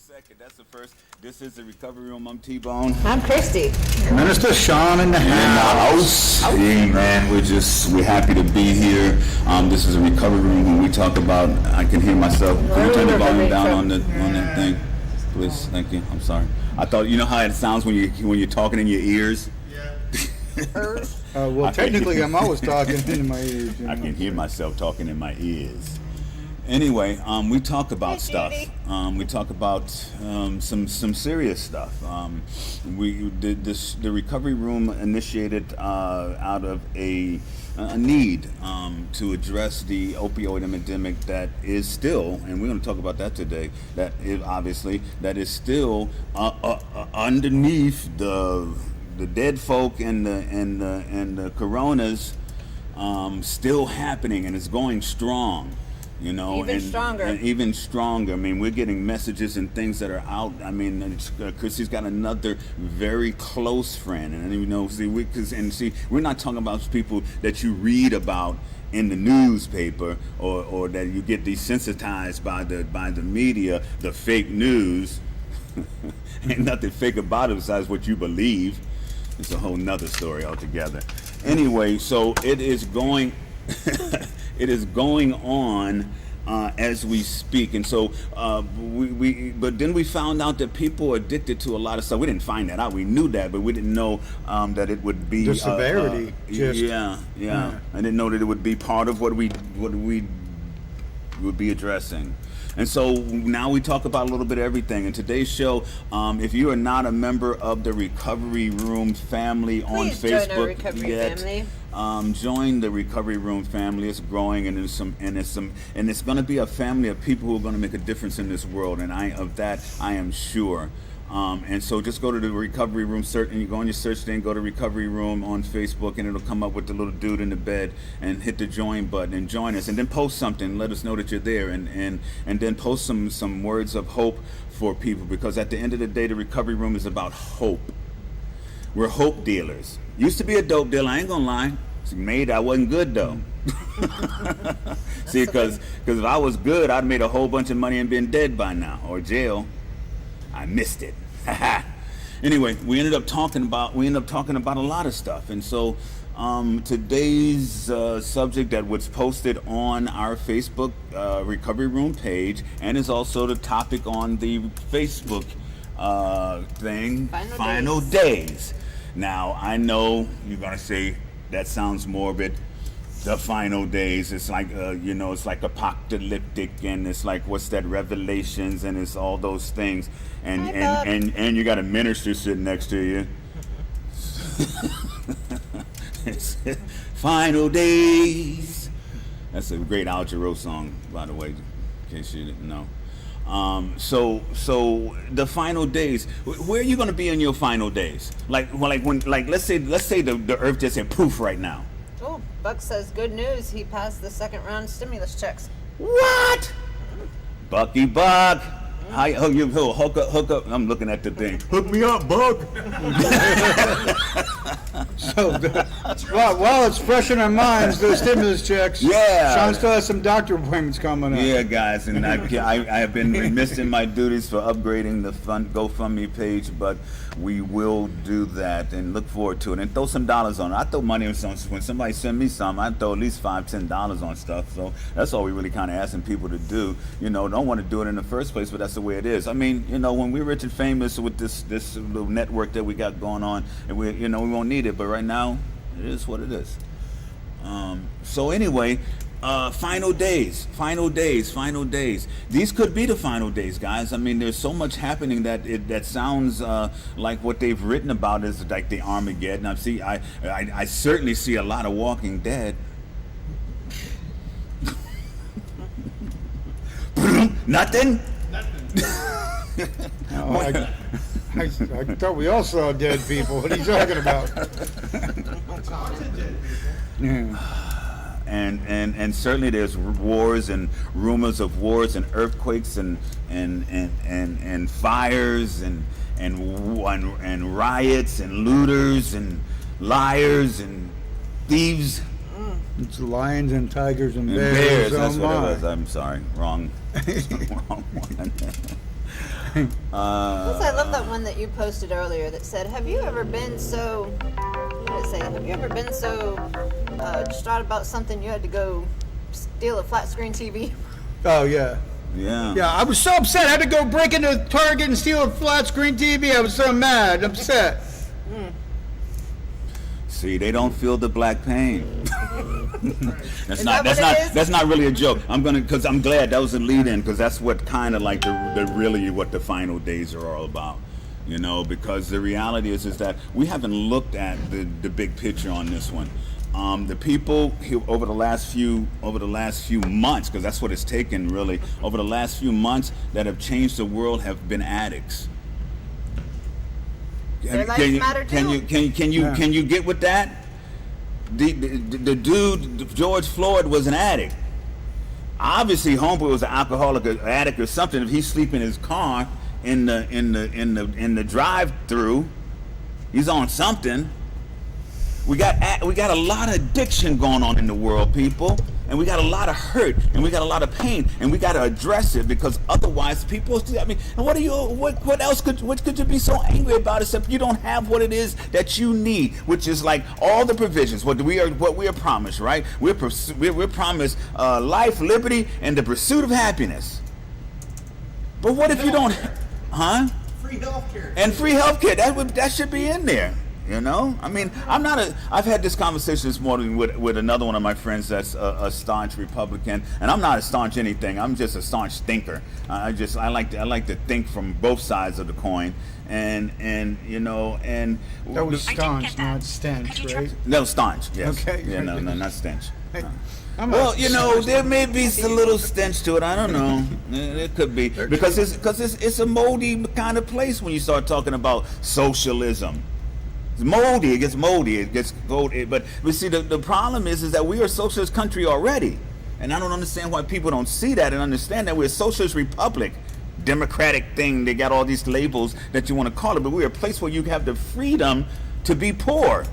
second. That's the first. This is the Recovery Room. I'm T-Bone. I'm Christy. Minister Sean in the house. Hey, man, we're happy to be here. This is a Recovery Room when we talk about, I can hear myself. Can you turn the volume down on that thing? Please, thank you. I'm sorry. I thought, you know how it sounds when you're talking in your ears? Well, technically, I'm always talking in my ears. I can hear myself talking in my ears. Anyway, we talk about stuff. We talk about some serious stuff. The Recovery Room initiated out of a need to address the opioid epidemic that is still, and we're going to talk about that today. That is still underneath the dead folk and the coronas, still happening, and it's going strong. You know, and even stronger. I mean, we're getting messages and things that are out. I mean, Chrissy's got another very close friend, and you know, we're not talking about people that you read about in the newspaper or that you get desensitized by the media, the fake news. Ain't nothing fake about it besides what you believe. It's a whole nother story altogether. Anyway, so it is going. It is going on as we speak, and so but then we found out that people are addicted to a lot of stuff. We didn't find that out. We knew that, but we didn't know that it would be the severity. Yeah. I didn't know that it would be part of what we would be addressing. And so now we talk about a little bit of everything. In today's show, if you are not a member of the Recovery Room family on Facebook join our Recovery family. Join the Recovery Room family. It's growing, and it's going to be a family of people who are going to make a difference in this world. And I am sure. And so just go to the Recovery Room search, and you go on your search thing, go to Recovery Room on Facebook, and it'll come up with the little dude in the bed, and hit the join button and join us, and then post something, let us know that you're there, and then post some words of hope for people, because at the end of the day, the Recovery Room is about hope. We're hope dealers. Used to be a dope dealer, I ain't gonna lie. I wasn't good though. See, because if I was good, I'd made a whole bunch of money and been dead by now, or jail. I missed it. Anyway, we ended up talking about a lot of stuff, and so today's subject that was posted on our Facebook Recovery Room page, and is also the topic on the Facebook thing. Final days. Now I know you're gonna say that sounds morbid. The final days, it's like it's like apocalyptic, and it's like, what's that, Revelations, and it's all those things, and you got a minister sitting next to you. Final days. That's a great Al Jarreau song, by the way, in case you didn't know. So the final days. Where are you going to be in your final days? Like let's say the earth just hit poof right now. Oh, Buck says good news. He passed the second round stimulus checks. What? Bucky Buck. Hook up. I'm looking at the thing. Hook me up, Buck. So, while it's fresh in our minds, those stimulus checks. Yeah. Sean still has some doctor appointments coming up. Yeah, guys, and I have been remiss in my duties for upgrading the GoFundMe page, but we will do that and look forward to it, and throw some dollars on it. I throw money on something. When somebody send me something, I throw at least $5-10 on stuff. So that's all we really kind of asking people to do. Don't want to do it in the first place, but that's the way it is. I mean, when we're rich and famous with this little network that we got going on, and we won't need it, but right now it is what it is. So anyway, final days. These could be the final days, guys. I mean, there's so much happening that sounds like what they've written about is like the Armageddon. I certainly see a lot of Walking Dead. Nothing. I thought we all saw dead people. What are you talking about? Yeah. And certainly there's wars and rumors of wars and earthquakes and fires and riots and looters and liars and thieves. It's lions and tigers and bears. bears. That's what it was. I'm sorry, wrong one. Plus, I love that one that you posted earlier that said, "Have you ever been so?" What did it say? Have you ever been so distraught about something you had to go steal a flat screen TV? Oh, yeah. Yeah. Yeah, I was so upset. I had to go break into Target and steal a flat screen TV. I was so mad, upset. See, they don't feel the black pain. Is that what it is? That's not really a joke. Because I'm glad that was a lead in, because that's what kind of like the really what the final days are all about. You know, because the reality is that we haven't looked at the big picture on this one. The people over the last few months, because that's what it's taken really, over the last few months that have changed the world have been addicts. Their lives matter too. Can you get with that? The dude George Floyd was an addict. Obviously, homeboy was an alcoholic, or addict, or something. If he's sleeping in his car in the drive-through, he's on something. We got a lot of addiction going on in the world, people, and we got a lot of hurt, and we got a lot of pain, and we got to address it, because otherwise, people. I mean, what else could you be so angry about except you don't have what it is that you need, which is like all the provisions. What we are promised, right? We're promised life, liberty, and the pursuit of happiness. But what if you don't, huh? Free healthcare. And free healthcare, that should be in there. You know, I mean, I've had this conversation this morning with another one of my friends that's a staunch Republican, and I'm not a staunch anything. I'm just a staunch thinker. I like to think from both sides of the coin, and you know, and That was staunch, not stench, right? no staunch. Yes. Okay. Yeah. No, not stench. Hey, No. I'm Well, a- you know, there may be a little stench to it. I don't know. It could be because it's a moldy kind of place when you start talking about socialism. It's moldy. It gets moldy. It gets gold. But see, the problem is that we are a socialist country already, and I don't understand why people don't see that and understand that we're a socialist republic, democratic thing. They got all these labels that you want to call it, but we're a place where you have the freedom to be poor.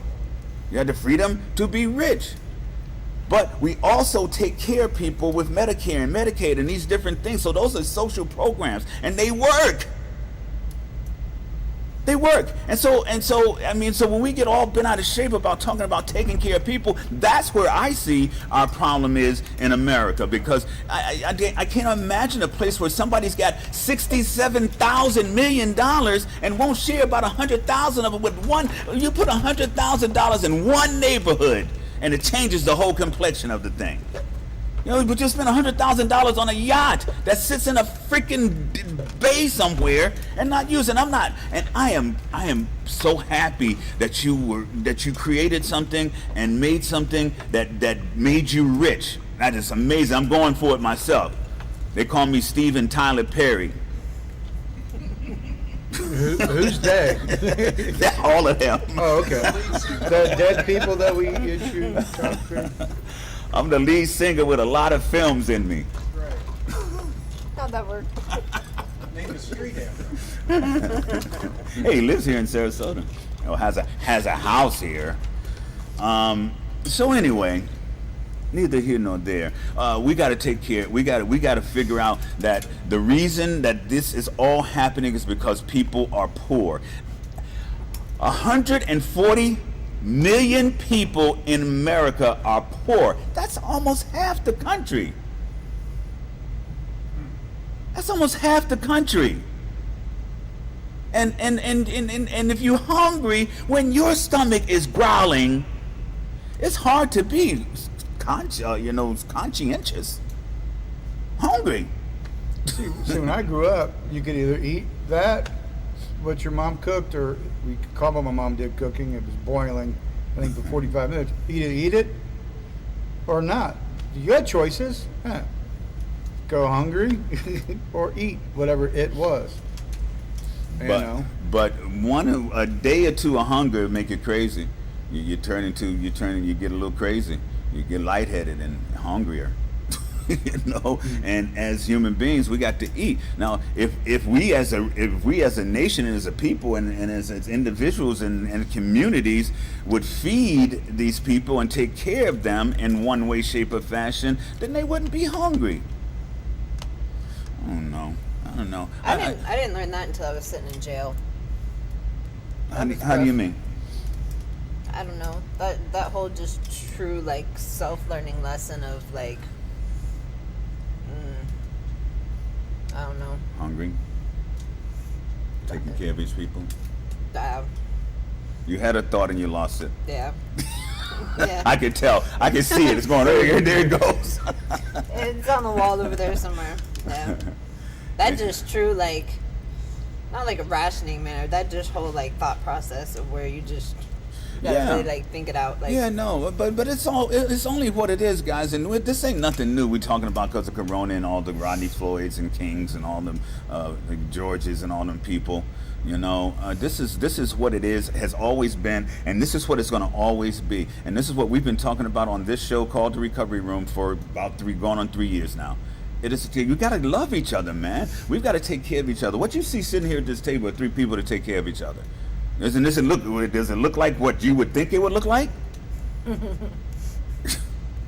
You have the freedom to be rich. But we also take care of people with Medicare and Medicaid and these different things. So those are social programs, and they work. They work. And so I mean, so when we get all bent out of shape about talking about taking care of people, that's where I see our problem is in America, because I can't imagine a place where somebody's got $67,000 million and won't share about 100,000 of it with one. You put $100,000 in one neighborhood, and it changes the whole complexion of the thing. You know, but you spend $100,000 on a yacht that sits in a freaking bay somewhere and not used. And I am so happy that you created something and made something that made you rich. That is amazing. I'm going for it myself. They call me Steven Tyler Perry. Who's they? All of them. Oh, okay. The dead people that we issue. I'm the lead singer with a lot of films in me. How'd that work? Name a street after him. Hey, he lives here in Sarasota. Or has a house here. So anyway, neither here nor there. We got to take care. We got to figure out that the reason that this is all happening is because people are poor. 140 million people in America are poor. That's almost half the country. That's almost half the country. And if you're hungry, when your stomach is growling, it's hard to be conscientious. Hungry. See, when I grew up, you could either eat that, what your mom cooked, or we could call what my mom did cooking. It was boiling, I think, for 45 minutes. Either eat it or not. You had choices. Huh. Go hungry or eat whatever it was. You know. But a day or two of hunger make you crazy. You get a little crazy. You get lightheaded and hungrier. You know, and as human beings, we got to eat. Now, if we as a nation and as a people and as individuals and communities would feed these people and take care of them in one way, shape, or fashion, then they wouldn't be hungry. I don't know. don't know. I didn't learn that until I was sitting in jail. How do you mean? I don't know. That whole just true like self-learning lesson of like, I don't know. Hungry. Taking care of these people. Uh, You had a thought and you lost it. yeah. Yeah. I could tell. I can see it. It's going there. There it goes. It's on the wall over there somewhere. Yeah. That just true like, not like a rationing manner. That just whole like thought process of where you just gotta Yeah. really like think it out. Like, Yeah, no, but it's only what it is, guys, and this ain't nothing new. We're talking about because of Corona and all the Rodney Floyds and Kings and all them like Georges and all them people. You know, this is what it is, has always been, and this is what it's going to always be. And this is what we've been talking about on this show called The Recovery Room for about going on 3 years now. It is, you got to love each other, man. We've got to take care of each other. What you see sitting here at this table are 3 people to take care of each other. Does it look like what you would think it would look like?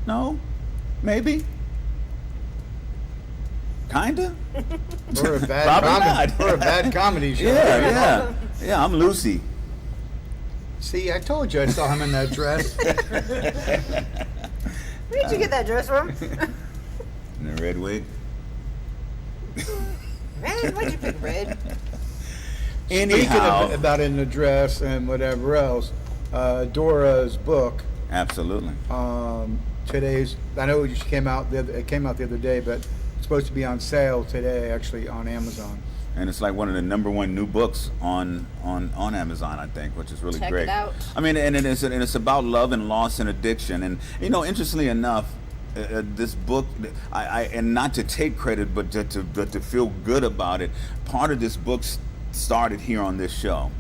No? Maybe? Kinda? Or a bad Probably comedy. not. Or a bad comedy show. Yeah, I'm Lucy. See, I told you I saw him in that dress. where'd you get that dress from? In the red wig. Man, why'd you pick red? Speaking Anyhow. about in the dress and whatever else, Dora's book. Absolutely. Today's, I know it came out the other day, but it's supposed to be on sale today, actually, on Amazon. And it's like one of the #1 new books on Amazon, I think, which is really Check great. it out. I mean, and it's about love and loss and addiction. And you know, interestingly enough, this book, and not to take credit, but to feel good about it. Part of this book started here on this show,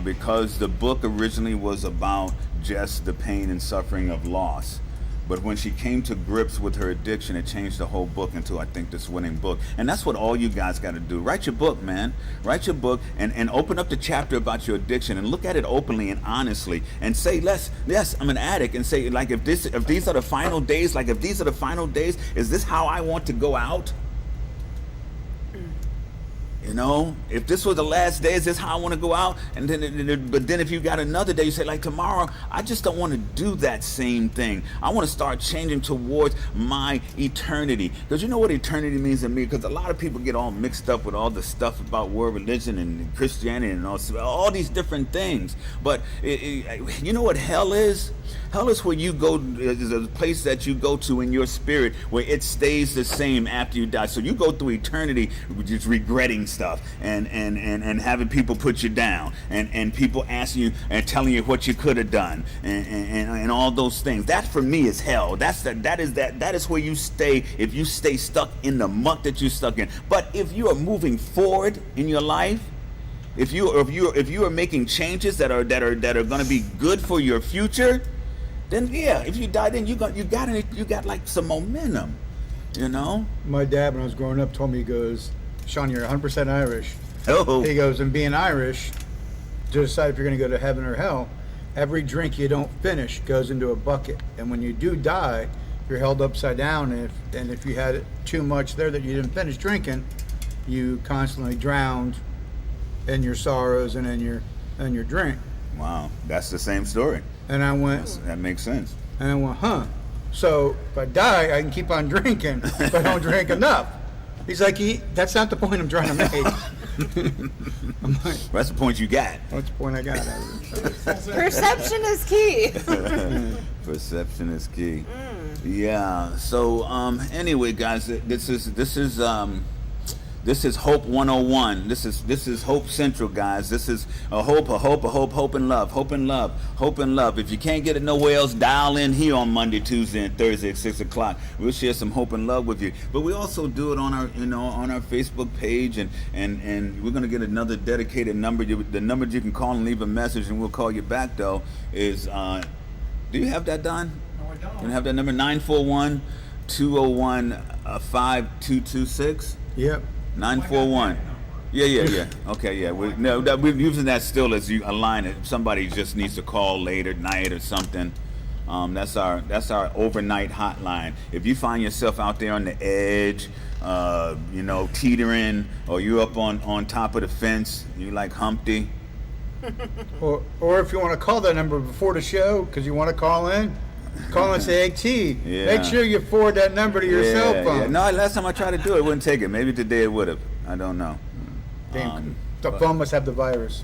because the book originally was about just the pain and suffering of loss. But when she came to grips with her addiction, it changed the whole book into, I think, this winning book. And that's what all you guys got to do. Write your book, man. Write your book and open up the chapter about your addiction and look at it openly and honestly and say, yes, I'm an addict. And say, like, if these are the final days, is this how I want to go out? You know, if this was the last day, is this how I want to go out? And but then if you got another day, you say, like, tomorrow, I just don't want to do that same thing. I want to start changing towards my eternity. Because you know what eternity means to me? Because a lot of people get all mixed up with all the stuff about world religion and Christianity and all these different things. But you know what hell is? Hell is where you go, is a place that you go to in your spirit where it stays the same after you die. So you go through eternity just regretting stuff and having people put you down and people asking you and telling you what you could have done and all those things. That for me is hell. That is where you stay if you stay stuck in the muck that you're stuck in. But if you are moving forward in your life, if you are making changes that are going to be good for your future, then yeah, if you die, then you got like some momentum, you know. My dad, when I was growing up, told me, he goes, Sean, you're 100% Irish. Oh, He goes, and being Irish, to decide if you're going to go to heaven or hell, every drink you don't finish goes into a bucket. And when you do die, you're held upside down. And if you had too much there that you didn't finish drinking, you constantly drowned in your sorrows and in your drink. wow, that's the same story. And I went, That makes sense. and I went, huh. So if I die, I can keep on drinking if I don't drink enough. He's like, that's not the point I'm trying to make. I'm like, That's the point you got. what's the point I got out of it? Perception is key. Perception is key. Yeah. So anyway, guys, this is Hope 101. This is Hope Central, guys. This is a hope and love. Hope and love. If you can't get it nowhere else, dial in here on Monday, Tuesday, and Thursday at 6 o'clock. We'll share some hope and love with you. But we also do it on our Facebook page, and we're gonna get another dedicated number. The number you can call and leave a message, and we'll call you back. Though is, do you have that, Don? No, I don't. You have that number 941-201-5226. Yep. 941. Yeah. Okay, yeah. We're using that still as a line. If somebody just needs to call late at night or something, That's our overnight hotline. If you find yourself out there on the edge, teetering, or you up on top of the fence, you like Humpty. Or if you want to call that number before the show because you want to call in and say, hey, T, Yeah. make sure you forward that number to your cell phone. Yeah. No, last time I tried to do it, wouldn't take it. Maybe today it would have. I don't know. Damn, the phone must have the virus.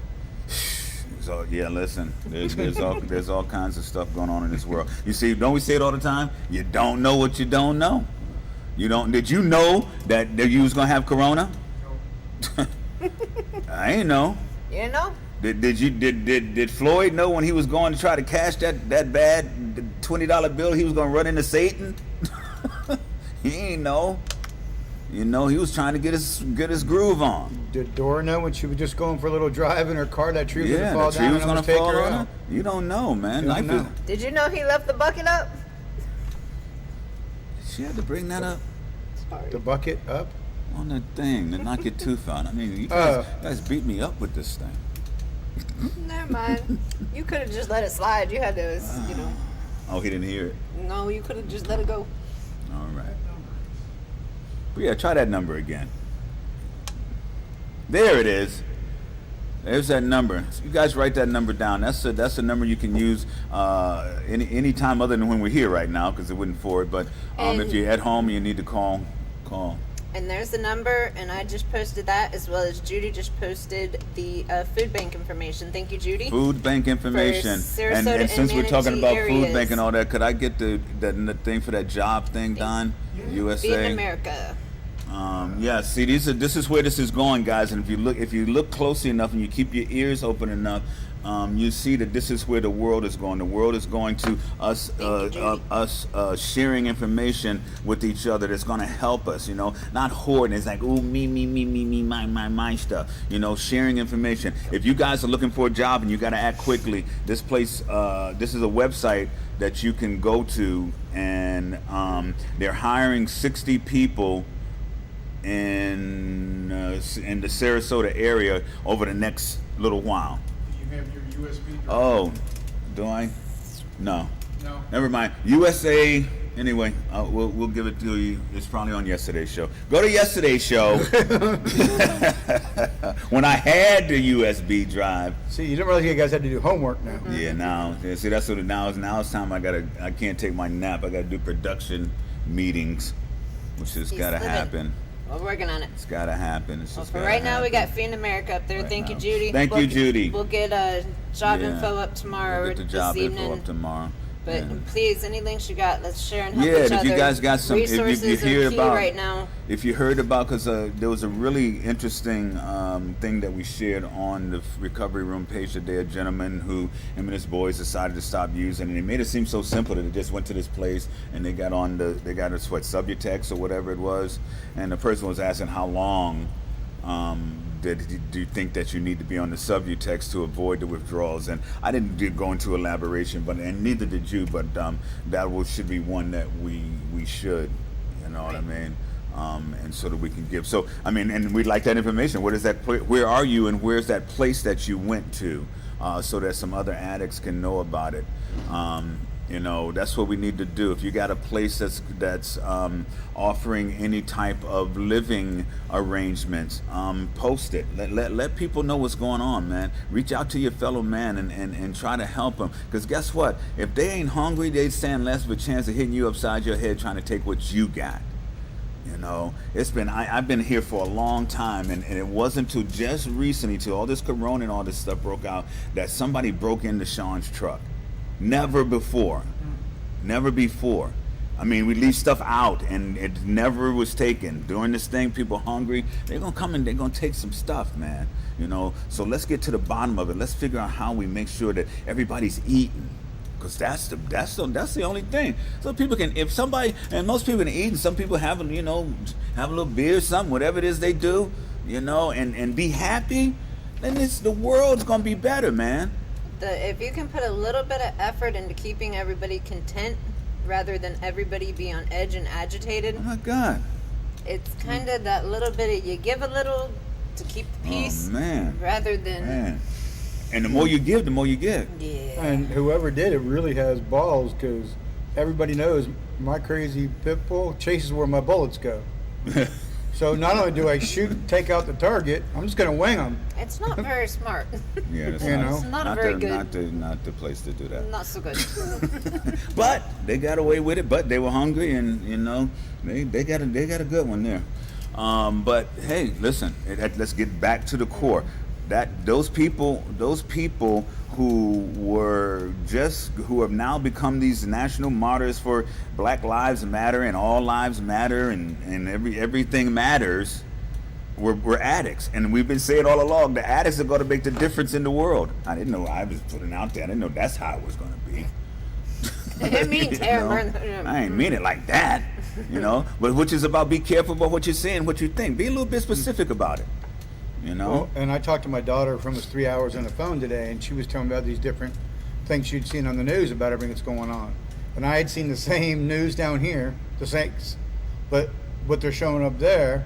So yeah, listen, there's all kinds of stuff going on in this world. You see, don't we say it all the time? You don't know what you don't know. Did you know that you was gonna have corona? I ain't know. You know? Did Floyd know when he was going to try to cash that bad $20 bill he was gonna run into Satan? He ain't know. He was trying to get his groove on. Did Dora know when she was just going for a little drive in her car that tree was Yeah, going the to fall tree down was and gonna almost take fall her on out? her. You don't know, man. You don't Life know. Did you know he left the bucket up? She had to bring that up The bucket up? on the thing to knock your tooth out. I mean, you guys beat me up with this thing. Never mind. You could have just let it slide. You had to, Oh, he didn't hear it. No, you could have just let it go. All right. But yeah, try that number again. There it is. There's that number. You guys write that number down. That's a number you can use any time other than when we're here right now, because it wouldn't forward. But if And- you're at home, you need to call. And there's the number, and I just posted that, as well as Judy just posted the food bank information. Thank you, Judy. Food bank information. Sarasota And and since we're talking about Manatee food bank areas. and all that, could I get the thing for that job thing, Don? USA. Feeding America. Yeah, see, this is where this is going, guys. And if you look closely enough and you keep your ears open enough, you see that this is where the world is going. The world is going to us sharing information with each other that's going to help us. Not hoarding. It's like, ooh, me, my stuff. Sharing information. If you guys are looking for a job and you got to act quickly, this place, this is a website that you can go to, and they're hiring 60 people in the Sarasota area over the next little while. Do you have your USB drive? Oh, do I? No. No. Never mind. USA. Anyway, we'll give it to you. It's probably on yesterday's show. Go to yesterday's show when I had the USB drive. See, you didn't realize you guys had to do homework now. Yeah, now see that's what it now is. Now it's time I can't take my nap. I gotta do production meetings, which has He's gotta living. happen. We're working on it. It's gotta happen. It's Well, just for gotta right now, we happen. got Feeding America up there. Right Thank you, now. Judy. Thank you, Judy. We'll get job Yeah. info up tomorrow We'll or get the this job evening. info up tomorrow. But Yeah. please, any links you got, let's share and help Yeah, each and other. if you guys got some, if you resources hear are key about right now. If you heard about, because there was a really interesting thing that we shared on the recovery room page today. A gentleman who him and his boys decided to stop using, and it made it seem so simple that they just went to this place and they got Subutex or whatever it was, and the person was asking how long. Do you think that you need to be on the Subutex to avoid the withdrawals? And I didn't go into elaboration, and neither did you. But should be one that we should, you know what I mean? And so that we can give. So I mean, and we'd like that information. What is that? Where are you? And where's that place that you went to? So that some other addicts can know about it. That's what we need to do. If you got a place that's offering any type of living arrangements, post it. Let people know what's going on, man. Reach out to your fellow man and try to help them. Because guess what? If they ain't hungry, they stand less of a chance of hitting you upside your head trying to take what you got. I've been here for a long time, and it wasn't until just recently, till all this corona and all this stuff broke out, that somebody broke into Sean's truck. Never before. I mean, we leave stuff out, and it never was taken. During this thing, people hungry, they're going to come and they're going to take some stuff, man. So let's get to the bottom of it. Let's figure out how we make sure that everybody's eating. Because that's the only thing. So people can, if somebody, and most people can eat, and some people have a little beer, something, whatever it is they do, and be happy, then the world's going to be better, man. If you can put a little bit of effort into keeping everybody content rather than everybody be on edge and agitated, Oh my God. it's kind of that little bit of, you give a little to keep the peace Oh man. rather than Man. And the more you give, the more you get. Yeah. And whoever did it really has balls, because everybody knows my crazy pit bull chases where my bullets go. So not only do I shoot and take out the target, I'm just going to wing them. It's not very smart. Yeah, that's You know? It's not a very good. not the place to do that. Not so good. But they got away with it. But they were hungry, and they got a good one there. But hey, listen, let's get back to the core. That those people who have now become these national martyrs for Black Lives Matter and all lives matter and everything matters. We're addicts, and we've been saying all along the addicts are going to make the difference in the world. I didn't know. I was putting out there. I didn't know that's how it was going to be. It means I ain't mean it like that, But which is about be careful about what you're saying, what you think. Be a little bit specific about it, Well, and I talked to my daughter for almost 3 hours on the phone today, and she was telling me about these different things she'd seen on the news about everything that's going on. And I had seen the same news down here, but what they're showing up there,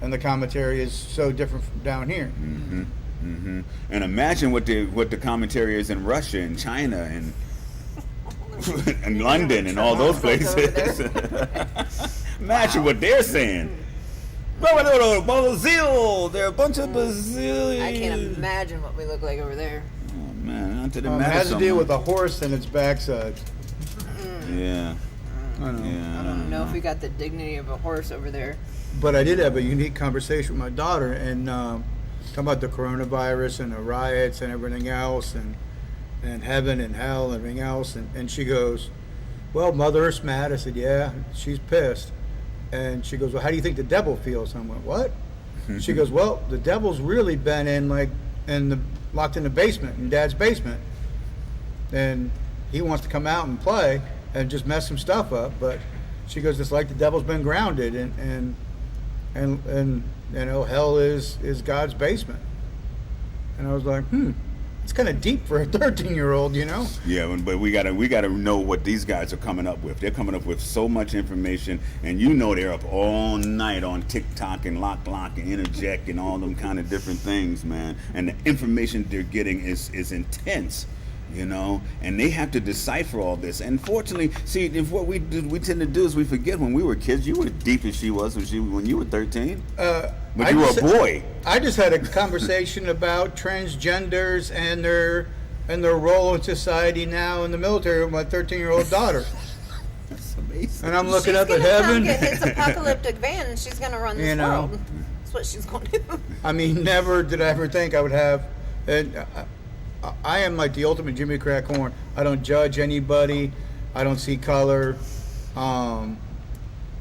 and the commentary is so different from down here. Mm-hmm. Mm-hmm. And imagine what the commentary is in Russia and China and and London and all those places. Imagine what they're saying. Brazil, they're a bunch of Brazilians. I can't imagine what we look like over there. Oh man, onto the It has to deal with a horse and its backside. Yeah. I don't know. Yeah. I don't know if we got the dignity of a horse over there. But I did have a unique conversation with my daughter, and talking about the coronavirus and the riots and everything else, and heaven and hell and everything else. And she goes, well, Mother Earth's mad. I said, yeah, she's pissed. And she goes, well, how do you think the devil feels? I went, what? She goes, well, the devil's really been locked in the basement, in Dad's basement. And he wants to come out and play and just mess some stuff up. But she goes, it's like the devil's been grounded, and hell is God's basement. And I was like, it's kind of deep for a 13-year-old, Yeah, but we gotta know what these guys are coming up with. They're coming up with so much information, and they're up all night on TikTok and Lock and Interject and all them kind of different things, man. And the information they're getting is intense. And they have to decipher all this. And fortunately, see, if what we tend to do is we forget when we were kids. You were deep as she was when you were 13. But you were a boy. I just had a conversation about transgenders and their role in society now in the military with my 13-year-old daughter. That's amazing. And I'm looking She's up at gonna come heaven. get his apocalyptic van, and she's gonna run this world. That's what she's gonna do. I mean, never did I ever think I would have. And I am like the ultimate Jimmy Crack Horn. I don't judge anybody. I don't see color. But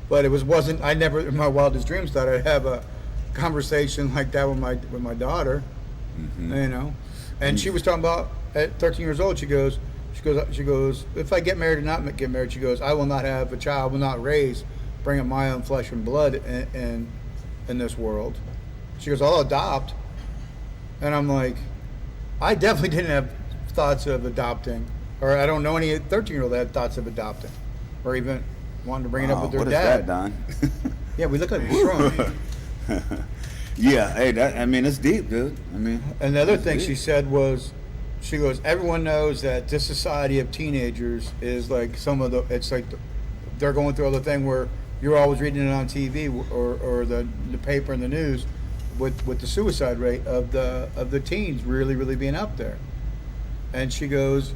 wasn't. I never in my wildest dreams thought I'd have a conversation like that with my daughter. Mm-hmm. And she was talking about at 13 years old. She goes. If I get married or not get married, she goes, I will not have a child. Will not bring up my own flesh and blood in this world. She goes, I'll adopt. And I'm like, I definitely didn't have thoughts of adopting, or I don't know any 13-year-old that had thoughts of adopting, or even wanted to bring it up with their what dad. Is that, Don? Yeah, we look like we're strong. Yeah, hey, it's deep, dude. And the other thing she said was, she goes, everyone knows that this society of teenagers is like they're going through a thing where you're always reading it on TV or the paper and the news with the suicide rate of the teens really, really being up there. And she goes,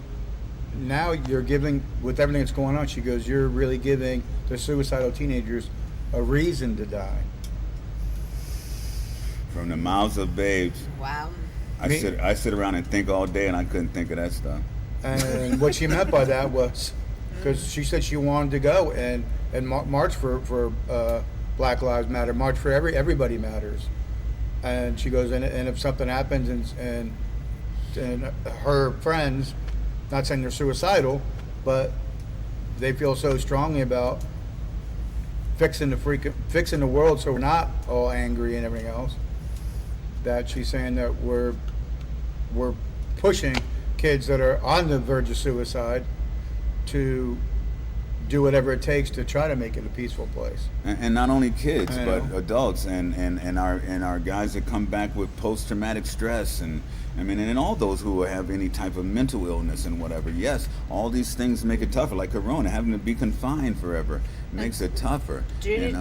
now you're giving, with everything that's going on, she goes, you're really giving the suicidal teenagers a reason to die. From the mouths of babes. Wow. I sit around and think all day, and I couldn't think of that stuff. And what she meant by that was, because she said she wanted to go and march for Black Lives Matter, march for everybody matters. And she goes, and if something happens and her friends, not saying they're suicidal, but they feel so strongly about fixing the world so we're not all angry and everything else, that she's saying that we're pushing kids that are on the verge of suicide to do whatever it takes to try to make it a peaceful place. And not only kids, I but know. adults and our guys that come back with post-traumatic stress and all those who have any type of mental illness and whatever. Yes, all these things make it tougher, like Corona, having to be confined forever makes it tougher. Judy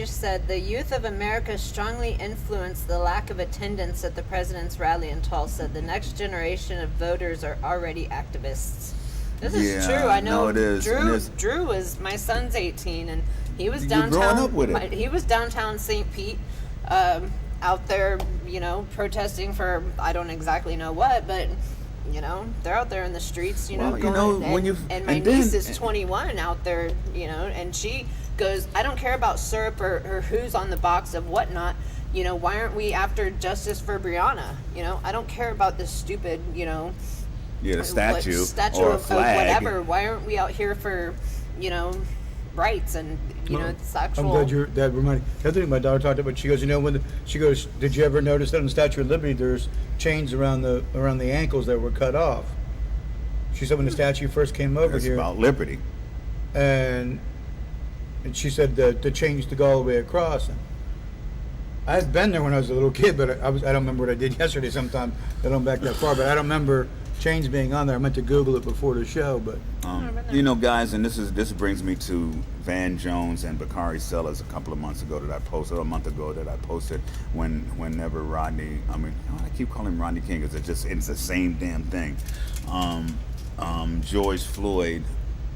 just said the youth of America strongly influenced the lack of attendance at the president's rally in Tulsa. The next generation of voters are already activists. This is Yeah, true. I know. no, it is. And it's- Drew is my son's 18, and he was You're downtown. growing up with it. He was downtown St. Pete, out there, protesting for I don't exactly know what, but they're out there in the streets, Well, going. when you and my and then- niece is 21 out there, and she goes, I don't care about syrup or who's on the box of whatnot. Why aren't we after justice for Brianna? I don't care about this stupid, the statue statue or a of flag. whatever. Why aren't we out here for, rights and it's actual. I'm glad that reminded. The other thing my daughter talked about, she goes, she goes, did you ever notice that on the Statue of Liberty, there's chains around the ankles that were cut off? She said when the statue first came over It's here, about liberty. and she said the chain used to go all the way across. And I've been there when I was a little kid, but I don't remember what I did yesterday. Sometime I don't back that far, but I don't remember chains being on there. I meant to Google it before the show, but Guys, and this brings me to Van Jones and Bakari Sellers a couple of months ago that I posted, or a month ago that I posted whenever Rodney, I keep calling him Rodney King because it's the same damn thing. George Floyd,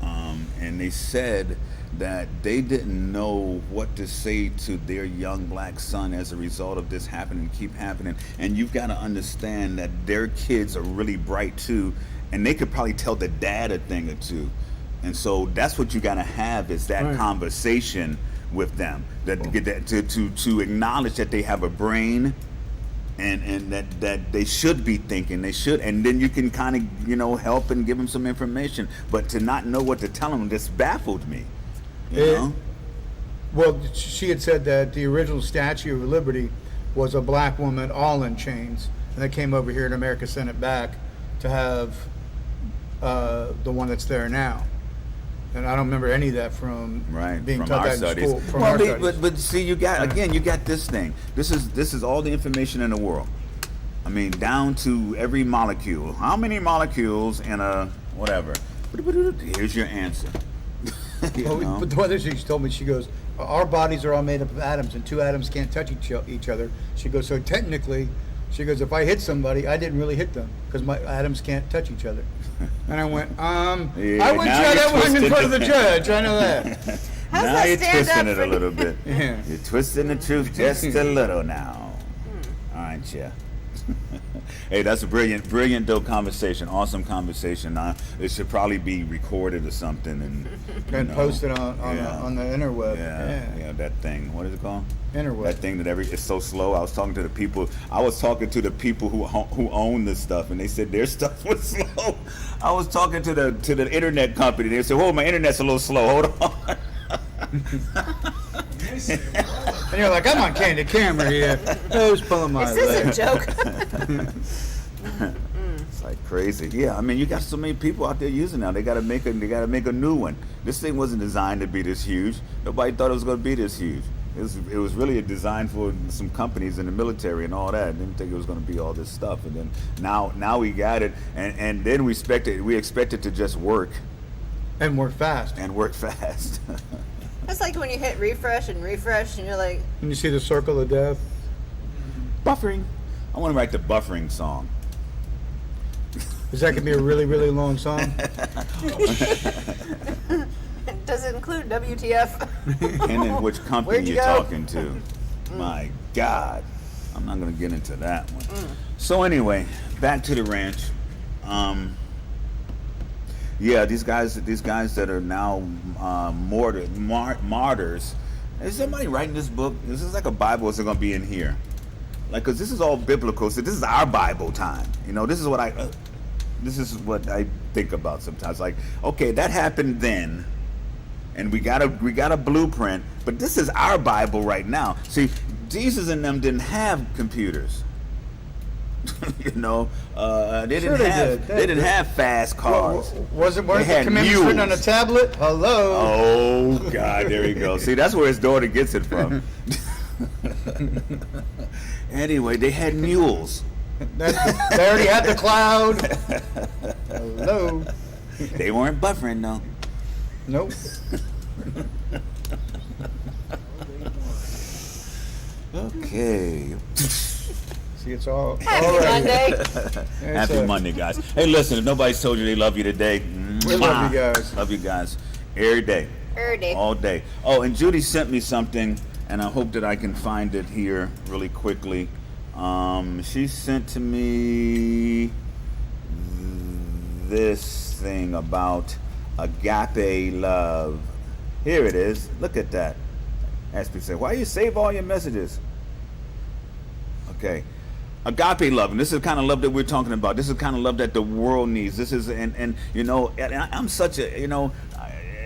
and they said that they didn't know what to say to their young black son as a result of this happening, keep happening. And you've got to understand that their kids are really bright too, and they could probably tell the dad a thing or two. And so that's what you got to have is that Right. conversation with them, to acknowledge that they have a brain, and that they should be thinking, they should, and then you can kind of help and give them some information. But to not know what to tell them, this baffled me. Well, she had said that the original Statue of Liberty was a black woman all in chains, and they came over here and America sent it back to have the one that's there now. And I don't remember any of that from being from taught our that in studies. school. From Well, our studies. but see, you got this thing. This is all the information in the world. Down to every molecule. How many molecules in a whatever? Here's your answer. But the other thing she told me, she goes, our bodies are all made up of atoms, and two atoms can't touch each other. She goes, so technically, she goes, if I hit somebody, I didn't really hit them because my atoms can't touch each other. And I went, I wouldn't now try you're that one in twisting front of the the- judge. I know that. How's Now that you're stand twisting up it for a you? little bit. Yeah. You're twisting the truth just a little now, aren't you? Hey, that's a brilliant, dope conversation. Awesome conversation. It should probably be recorded or something and Posted on the interweb. Yeah, that thing. What is it called? Interweb. That thing that it's so slow. I was talking to the people who own this stuff, and they said their stuff was slow. I was talking to the internet company. They said, "Oh, my internet's a little slow. Hold on." And you're like, I'm on candid camera here. Who's pulling my Is leg? this a joke? It's like crazy. Yeah, you got so many people out there using it now. They gotta make a new one. This thing wasn't designed to be this huge. Nobody thought it was gonna be this huge. It was really a design for some companies in the military and all that. I didn't think it was gonna be all this stuff. And then now we got it, and then we expect it to just work And work fast. and work fast. That's like when you hit refresh, and you're like, And you see the circle of death. Buffering. I want to write the buffering song. Is that gonna be a really, really long song? does it include WTF? And then which company Where'd you you're go? talking to. My God. I'm not going to get into that one. So anyway, back to the ranch. Yeah, these guys that are now martyrs. Is somebody writing this book? This is like a Bible. Is it going to be in here? Because this is all biblical. So this is our Bible time. This is what I think about sometimes. Like, okay, that happened then, and we got a blueprint. But this is our Bible right now. See, Jesus and them didn't have computers. You know, they Sure didn't they have did. they didn't have fast cars. Weren't They the had commandments written on a mules. tablet? Hello. Oh God, there you go. See, that's where his daughter gets it from. Anyway, they had mules. They already had the cloud. Hello. They weren't buffering though. Nope. Okay. See, it's all Happy right. Monday. It's, Happy Monday, guys. Hey, listen, if nobody's told you they love you today, We love you guys. Love you guys every day, Every day. all day. Oh, and Judy sent me something, and I hope that I can find it here really quickly. She sent to me this thing about agape love. Here it is. Look at that. Ashley said, "Why you save all your messages?" Okay. Agape love, and this is the kind of love that we're talking about. This is the kind of love that the world needs. This is, and you know, and I'm such a, you know,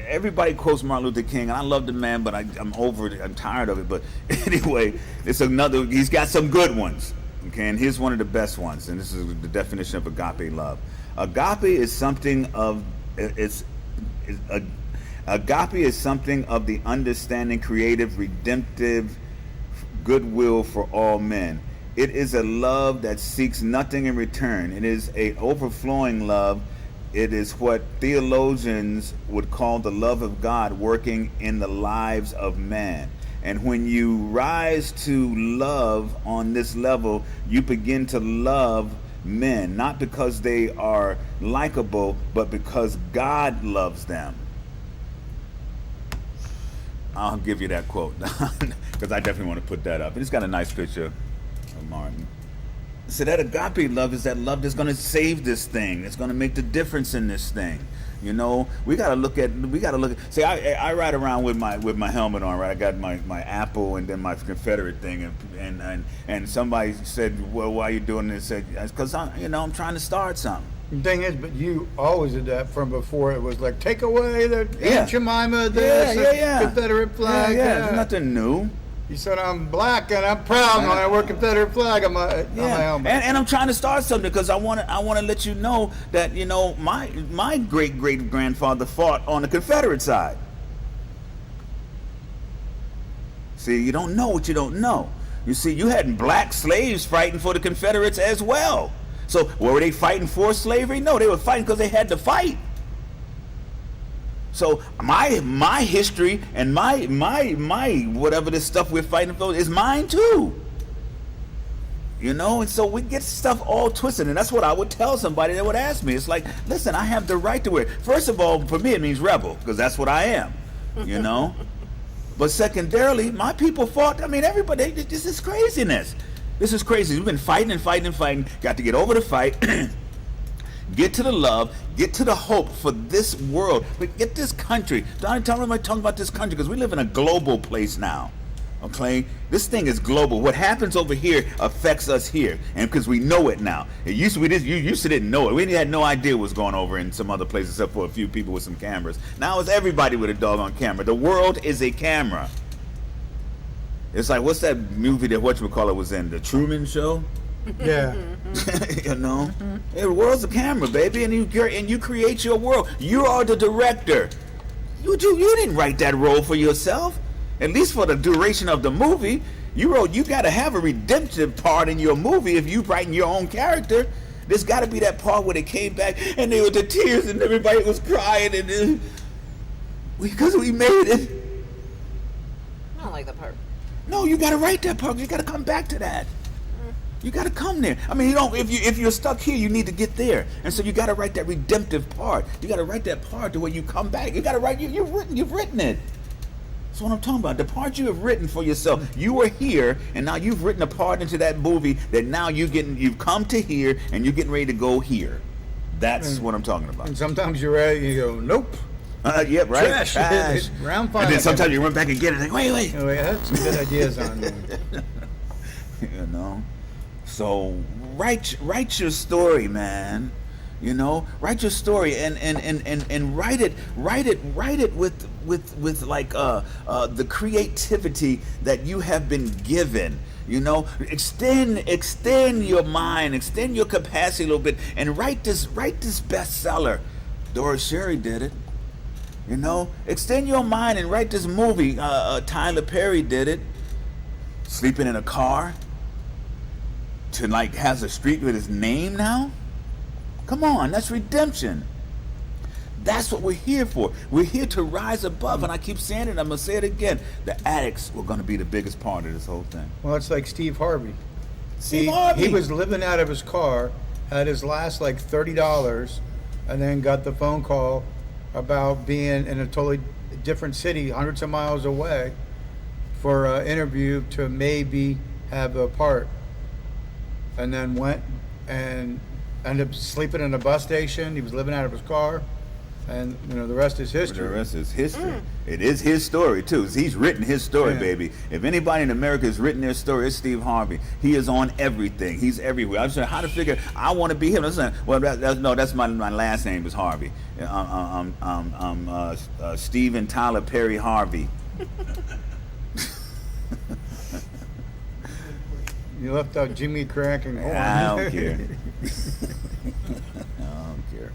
everybody quotes Martin Luther King, and I love the man, but I'm over it. I'm tired of it. But anyway, it's another. He's got some good ones. Okay, and here's one of the best ones, and this is the definition of agape love. Agape is something of agape is something of the understanding, creative, redemptive goodwill for all men. It is a love that seeks nothing in return. It is a overflowing love. It is what theologians would call the love of God working in the lives of man. And when you rise to love on this level, you begin to love men, not because they are likable, but because God loves them. I'll give you that quote because I definitely want to put that up. And it's got a nice picture of Martin. So that agape love is that love that's going to save this thing. It's going to make the difference in this thing. You know, we got to look at. See, I ride around with my helmet on, right? I got my Apple and then my Confederate thing, and somebody said, "Well, why are you doing this?" I said, "Because I'm trying to start something." The thing is, but you always did that from before. It was like, take away the Yeah. Aunt Jemima, this Yeah. Confederate flag. Yeah, there's nothing new. You said I'm black and I'm proud when I wear Confederate flag on my helmet. And I'm trying to start something because I want to let you know that my great grandfather fought on the Confederate side. See, you don't know what you don't know. You see, you had black slaves fighting for the Confederates as well. So were they fighting for slavery? No, they were fighting because they had to fight. So my history and my whatever this stuff we're fighting for is mine too. You know, and so we get stuff all twisted, and that's what I would tell somebody that would ask me. It's like, listen, I have the right to wear it. First of all, for me it means rebel, because that's what I am. You know? But secondarily, my people fought. I mean, everybody, this is craziness. This is crazy. We've been fighting and fighting and fighting. Got to get over the fight. Get to the love, get to the hope for this world, but get this country. Don't tell me I'm talking about this country because we live in a global place now. Okay, this thing is global. What happens over here affects us here, and because we know it now. It used to be this. You used to didn't know it. We had no idea what was going over in some other places except for a few people with some cameras. Now it's everybody with a doggone camera. The world is a camera. It's like, what's that movie that whatchamacallit was in? The Truman Show? Yeah. You know? The world's a camera, baby, and you create your world. You are the director. You didn't write that role for yourself. At least for the duration of the movie. You got to have a redemptive part in your movie if you writing your own character. There's got to be that part where they came back and they were the tears and everybody was crying and because we made it. I don't like that part. No, you got to write that part. You got to come back to that. You got to come there. I mean, if you're stuck here, you need to get there. And so you got to write that redemptive part. You got to write that part to where you come back. You got to write. You've written it. That's what I'm talking about. The part you have written for yourself. You were here, and now you've written a part into that movie that now you've come to here, and you're getting ready to go here. That's what I'm talking about. And sometimes you're ready, you go, nope. Yeah, right. Trash. Round 5. And then sometimes you run back and get it. Like, wait. Oh, yeah, that's some good ideas on there. You know. So write your story, man. You know, write your story and write it with like the creativity that you have been given. You know, extend your mind, extend your capacity a little bit, and write this bestseller. Doris Sherry did it. You know, extend your mind and write this movie. Tyler Perry did it. Sleeping in a car to like has a street with his name now. Come on, that's redemption. That's what we're here for. We're here to rise above, and I keep saying it. I'm gonna say it again. The addicts were gonna be the biggest part of this whole thing. Well, it's like Steve Harvey. Steve Harvey. He was living out of his car, had his last like $30, and then got the phone call about being in a totally different city, hundreds of miles away, for an interview to maybe have a part, and then went and ended up sleeping in a bus station. He was living out of his car, and you know the rest is history. The rest is history. It is his story too. He's written his story, Yeah. baby. If anybody in America has written their story, it's Steve Harvey. He is on everything. He's everywhere. I was trying how to figure. I want to be him. Well, that's my last name is Harvey. Stephen Tyler Perry Harvey. You left out Jimmy Crack and Horn. I don't care. I don't care.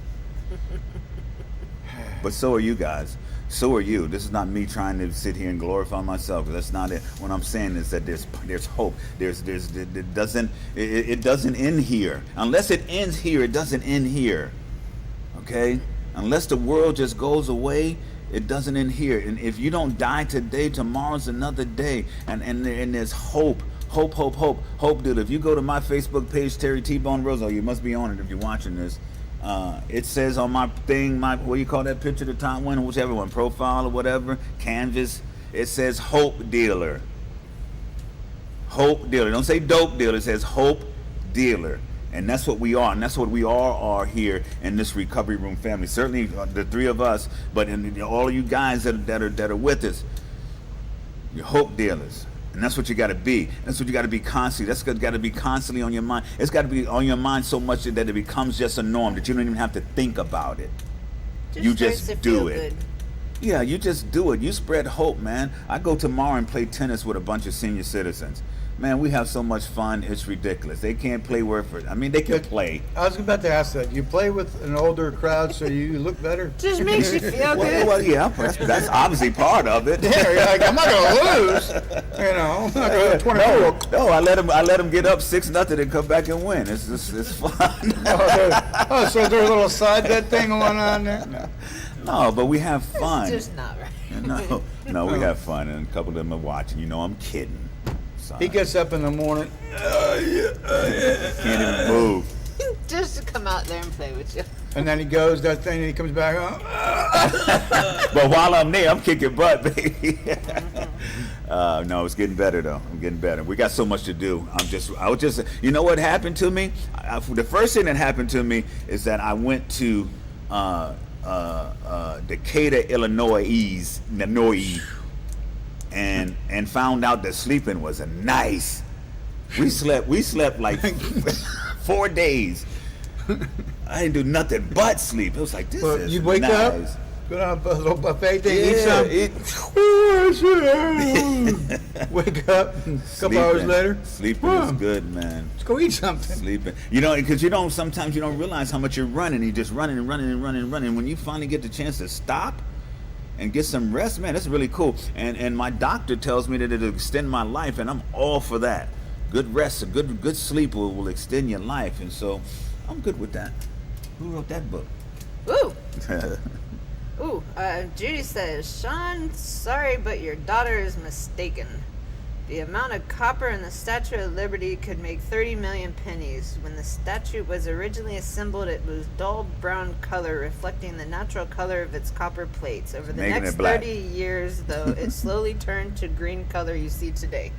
But so are you guys. So are you. This is not me trying to sit here and glorify myself. That's not it. What I'm saying is that there's hope. It doesn't end here. Unless it ends here, it doesn't end here. Okay? Unless the world just goes away, it doesn't end here. And if you don't die today, tomorrow's another day. And there's hope. Hope, dude. If you go to my Facebook page, Terry T-Bone Rosso, you must be on it if you're watching this. It says on my thing, what do you call that picture, the top one, whichever one, profile or whatever, canvas, it says Hope Dealer. Hope Dealer. Don't say dope dealer, it says Hope Dealer. And that's what we are, and that's what we all are here in this recovery room family. Certainly the three of us, but all of you guys that are with us, you're hope dealers. And that's what you got to be. That's what you got to be constantly. That's got to be constantly on your mind. It's got to be on your mind so much that it becomes just a norm that you don't even have to think about it. You starts just to do feel it. good. Yeah, you just do it. You spread hope, man. I go tomorrow and play tennis with a bunch of senior citizens. Man, we have so much fun. It's ridiculous. They can't play word for it. I mean, they can play. I was about to ask that. You play with an older crowd so you look better? Just makes you feel good. Well, yeah, that's obviously part of it. Yeah, you're like, I'm not going to lose. You know, I'm not going to 24. No, I let them get up 6-0 and come back and win. It's fun. Oh, so there's a little side bet thing going on there? No, but we have fun. It's just not right. No, we have fun, and a couple of them are watching. You know, I'm kidding. Son. He gets up in the morning. Can't even move. Just to come out there and play with you. And then he goes, that thing, and he comes back. But while I'm there, I'm kicking butt, baby. No, it's getting better though. I'm getting better. We got so much to do. You know what happened to me? The first thing that happened to me is that I went to Decatur, Illinois, and found out that sleeping was nice. We slept like 4 days. I didn't do nothing but sleep. It was like, this is you wake nice. up, go down a little buffet thing, eat some. Wake up, a couple hours later. Sleeping is good, man. Let's go eat something. Sleeping. You know, because sometimes you don't realize how much you're running. You're just running and running and running and running. When you finally get the chance to stop and get some rest, man, that's really cool. And my doctor tells me that it'll extend my life, and I'm all for that. Good rest, a good sleep will extend your life, and so I'm good with that. Who wrote that book? Ooh. Ooh, Judy says, Sean, sorry, but your daughter is mistaken. The amount of copper in the Statue of Liberty could make 30 million pennies. When the statue was originally assembled, it was dull brown color, reflecting the natural color of its copper plates. Over the Making next it black. 30 years, though, it slowly turned to green color you see today.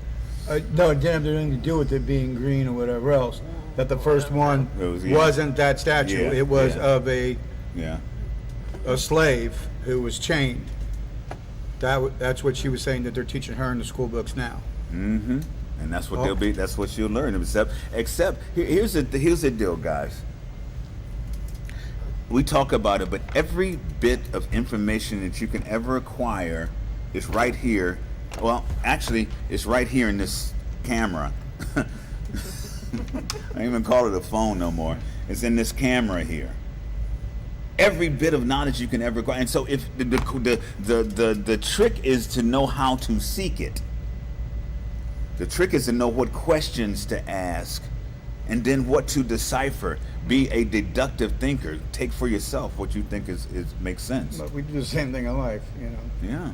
No, it didn't have anything to do with it being green or whatever else. That the first one wasn't that statue. Yeah, it was yeah. of a slave who was chained. That's what she was saying that they're teaching her in the school books now. Mm-hmm. And that's what they'll be. That's what she'll learn. Except here's the deal, guys. we talk about it, but every bit of information that you can ever acquire is right here. Well, actually, it's right here in this camera. I don't even call it a phone no more. It's in this camera here. Every bit of knowledge you can ever acquire. And so, if the trick is to know how to seek it. The trick is to know what questions to ask, and then what to decipher. Be a deductive thinker. Take for yourself what you think is makes sense. But we do the same thing in life, you know. Yeah,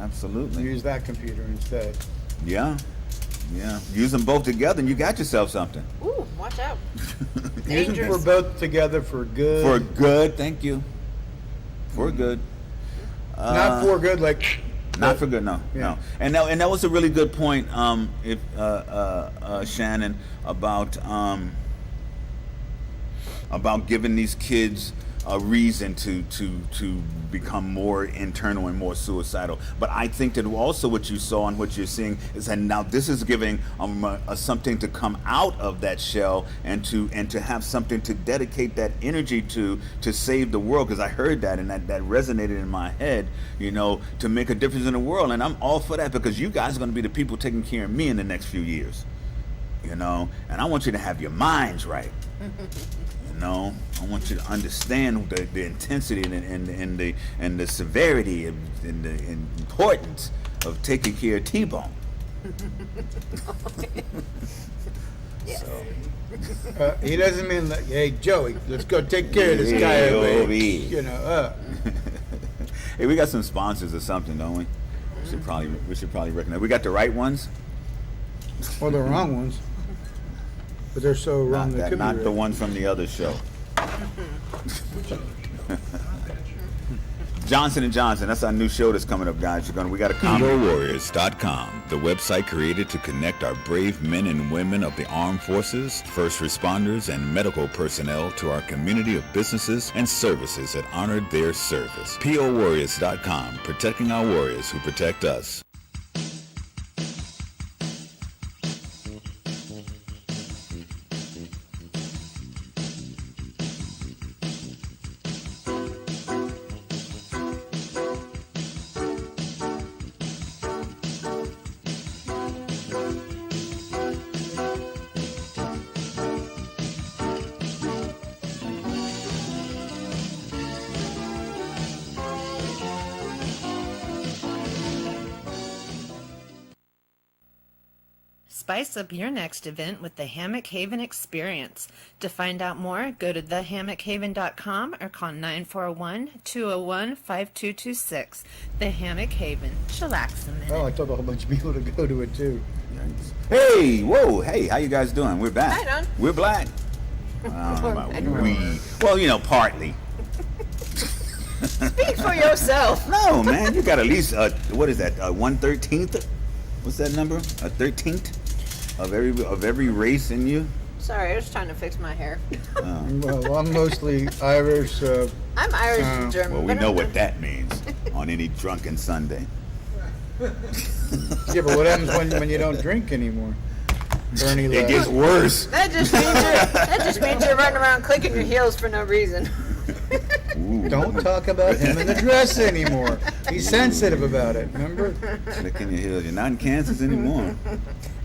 absolutely. Use that computer instead. Yeah, yeah. Use them both together, and you got yourself something. Ooh, watch out. Use them Dangerous. for both together for good. For good, thank you. For good. Not for good, like. Not for good, no, Yeah. no. And that was a really good point, Shannon, about giving these kids a reason to become more internal and more suicidal. But I think that also what you saw and what you're seeing is that now this is giving something to come out of that shell and to have something to dedicate that energy to save the world. Because I heard that and that resonated in my head, you know, to make a difference in the world. And I'm all for that, because you guys are going to be the people taking care of me in the next few years, you know. And I want you to have your minds right. You know, I want you to understand the intensity and the severity and the importance of taking care of T-Bone. Yes. So, He doesn't mean like, hey, Joey, let's go take care of this guy over here. Joey. You know, hey, we got some sponsors or something, don't we? We should probably recognize. We got the right ones. Well, the wrong ones. But they're so wrong they could be Not the right. ones from the other show. Johnson & Johnson, that's our new show that's coming up, guys. We got a POWarriors.com, the website created to connect our brave men and women of the armed forces, first responders, and medical personnel to our community of businesses and services that honor their service. POWarriors.com, protecting our warriors who protect us. Spice up your next event with the Hammock Haven Experience. To find out more, go to thehammockhaven.com or call 941-201-5226. The Hammock Haven. Chillax a minute. Oh, I told a whole bunch of people to go to it too. Hey, whoa, hey, how you guys doing? We're back. Hi, Don. We're black. I don't know about we. Well, you know, partly. Speak for yourself. No, man, you got at least what is that? 1/13th? What's that number? 1/13th of every race in you. Sorry, I was trying to fix my hair. Well, I'm mostly Irish. I'm Irish and German. Well, we but know I'm- what that means on any drunken Sunday. Yeah, but what happens when you don't drink anymore? Bernie It left. gets worse. That just means you're running around clicking your heels for no reason. Ooh. Don't talk about him in the dress anymore. He's sensitive about it, remember? Clicking your heels. You're not in Kansas anymore.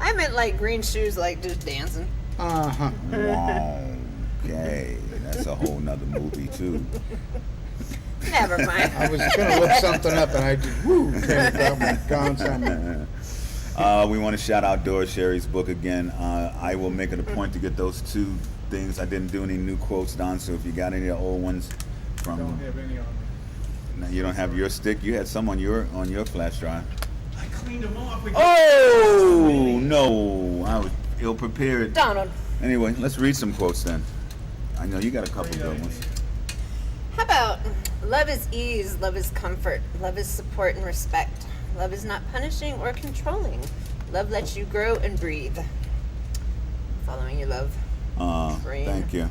I meant like green shoes, like just dancing. Uh-huh. Okay, that's a whole nother movie too. Never mind. I was going to look something up and I just, gone somewhere. We want to shout out Dora Sherry's book again. I will make it a point to get those two things. I didn't do any new quotes, Don, so if you got any of the old ones from... Don't have any on me. No, you don't have your stick? You had some on your flash drive. I cleaned them off. Oh, no. I was ill-prepared. Donald, Anyway, let's read some quotes then. I know you got a couple good ones. how about love is ease, love is comfort, love is support and respect. Love is not punishing or controlling. Love lets you grow and breathe. Following your love. Train. Thank you.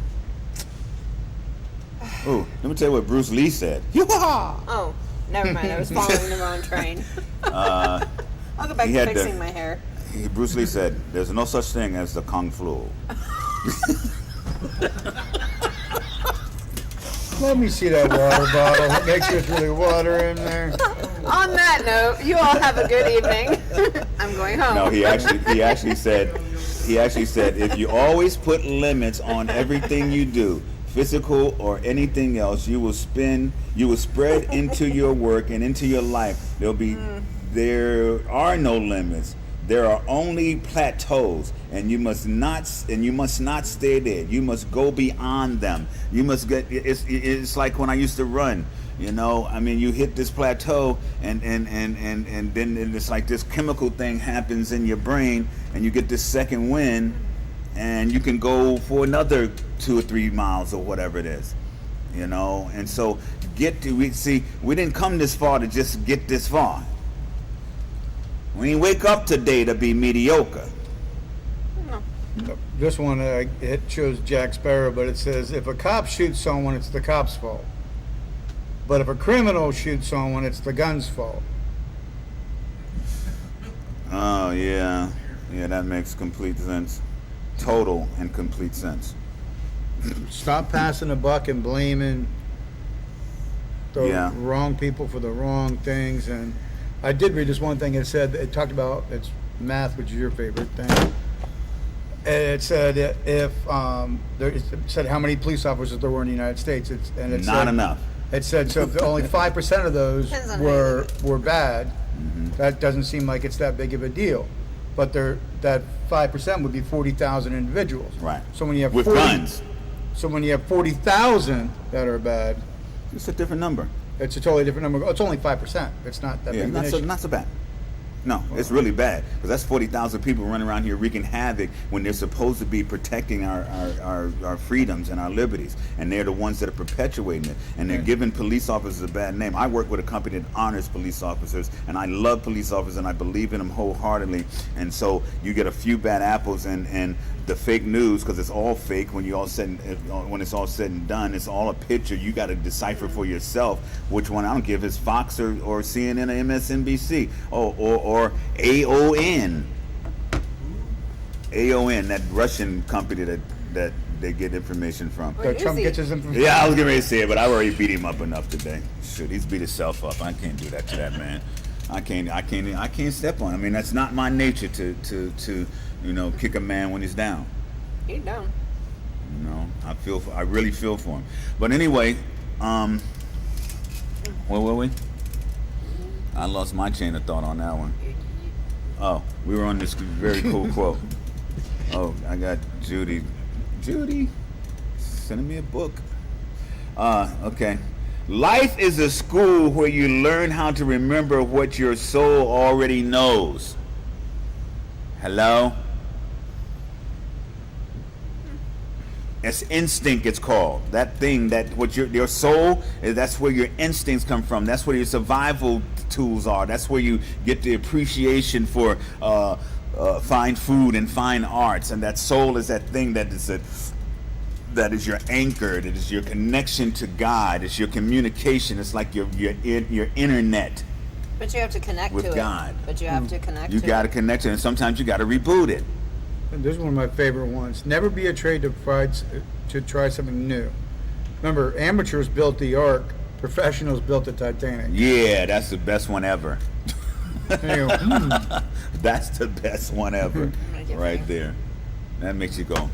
Oh, let me tell you what Bruce Lee said. Yeehaw! Oh, never mind. I was following the wrong train. I'll go back he to had fixing the- my hair. Bruce Lee said, "There's no such thing as the kung flu." Let me see that water bottle. Make sure it's really water in there. On that note, you all have a good evening. I'm going home. No, he actually said if you always put limits on everything you do, physical or anything else, you will spread into your work and into your life. There are no limits. There are only plateaus, and you must not stay there. You must go beyond them. You must get. It's like when I used to run. You know, I mean, you hit this plateau, and then it's like this chemical thing happens in your brain, and you get this second wind, and you can go for another 2 or 3 miles or whatever it is. You know, and so we didn't come this far to just get this far. We didn't wake up today to be mediocre. This one, it shows Jack Sparrow, but it says, if a cop shoots someone, it's the cop's fault. But if a criminal shoots someone, it's the gun's fault. Oh, yeah. Yeah, that makes complete sense. Total and complete sense. Stop passing the buck and blaming the wrong people for the wrong things. And I did read this one thing. It said, it talked about, it's math, which is your favorite thing. And it said it said how many police officers there were in the United States. Not enough. It said, so if only 5% of those were bad, that doesn't seem like it's that big of a deal. But that 5% would be 40,000 individuals. Right. So when you have with guns. So when you have 40,000 that are bad, it's a different number. it's a totally different number. It's only 5%. It's not that big of an issue. Not so bad. No, it's really bad because that's 40,000 people running around here wreaking havoc when they're supposed to be protecting our freedoms and our liberties, and they're the ones that are perpetuating it, and they're giving police officers a bad name. I work with a company that honors police officers, and I love police officers, and I believe in them wholeheartedly. And so you get a few bad apples, and the fake news, because it's all fake when when it's all said and done, it's all a picture. You got to decipher for yourself which one. I don't give is Fox or CNN or MSNBC or AON, that Russian company that they get information from. That Trump gets his information. Yeah, I was getting ready to say it, but I already beat him up enough today. Shoot, he's beat himself up. I can't do that to that man. I can't step on him. I mean, that's not my nature to kick a man when he's down. He's down. You know, I really feel for him. But anyway, where were we? I lost my chain of thought on that one. Oh, we were on this very cool quote. Oh, I got Judy, sending me a book. Okay. Life is a school where you learn how to remember what your soul already knows. Hello? It's instinct, it's called. That thing, that what your soul, that's where your instincts come from. That's where your survival tools are. That's where you get the appreciation for fine food and fine arts. And that soul is that thing that is your anchor. That is your connection to God. It's your communication. It's like your internet. But you have to connect with to God. It. But you have to connect You to got to it. connect to it, and sometimes you got to reboot it. And this is one of my favorite ones. Never be afraid to try something new. Remember, amateurs built the Ark. Professionals built the Titanic. Yeah, that's the best one ever. Anyway, That's the best one ever, I'm gonna give right you- there. That makes you go.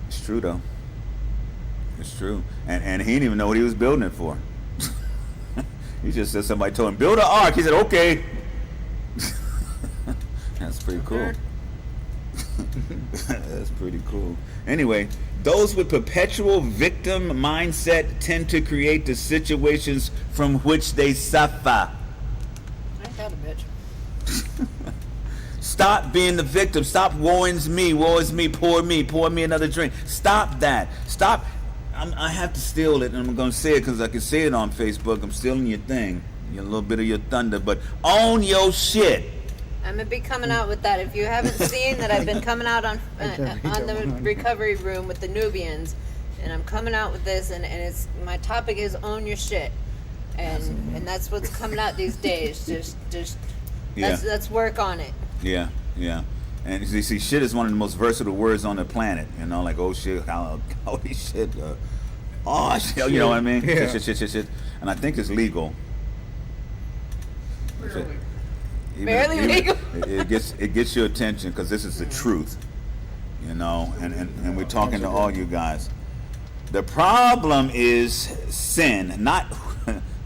It's true though. It's true, and he didn't even know what he was building it for. He just said somebody told him build an ark. He said okay. That's pretty cool. That's pretty cool. Anyway, those with perpetual victim mindset tend to create the situations from which they suffer. Ain't that a bitch? Stop being the victim. Stop woe is me, pour me another drink. Stop that. Stop. I have to steal it, and I'm going to say it because I can say it on Facebook. I'm stealing your thing, a little bit of your thunder, but own your shit. I'm gonna be coming out with that. If you haven't seen that, I've been coming out on the recovery room with the Nubians, and I'm coming out with this, and it's my topic is own your shit, and that's what's coming out these days. Just let's work on it. Yeah. And you see, shit is one of the most versatile words on the planet. You know, like oh shit, holy shit, oh shit. You know what I mean? Yeah. Shit. And I think it's legal. Barely. Barely legal. It gets your attention because this is the truth. You know, and we're talking to all you guys. The problem is sin, not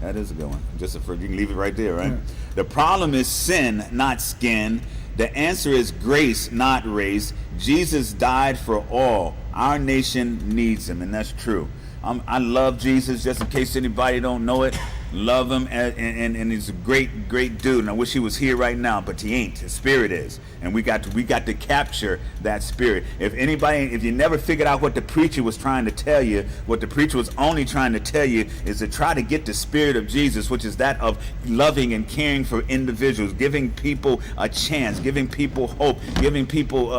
that is a good one. You can leave it right there, right? Yeah. The problem is sin, not skin. The answer is grace, not race. Jesus died for all. Our nation needs him, and that's true. I love Jesus, just in case anybody don't know it. Love him, and he's a great dude. And I wish he was here right now, but he ain't. His spirit is, and we got to capture that spirit. If you never figured out what the preacher was trying to tell you, what the preacher was only trying to tell you is to try to get the spirit of Jesus, which is that of loving and caring for individuals, giving people a chance, giving people hope, giving people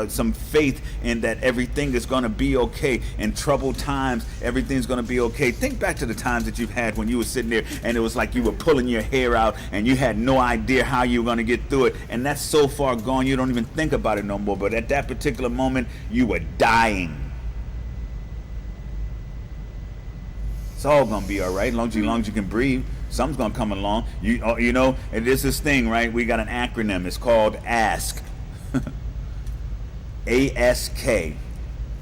some faith in that everything is going to be okay. In troubled times, everything's going to be okay. Think back to the times that you've had when you were sitting there and it was like you were pulling your hair out and you had no idea how you were going to get through it, and that's so far gone you don't even think about it no more. But at that particular moment you were dying. It's all going to be all right as long as you can breathe. Something's going to come along. You know, and there's this thing, right? We got an acronym. It's called ASK. A-S-K.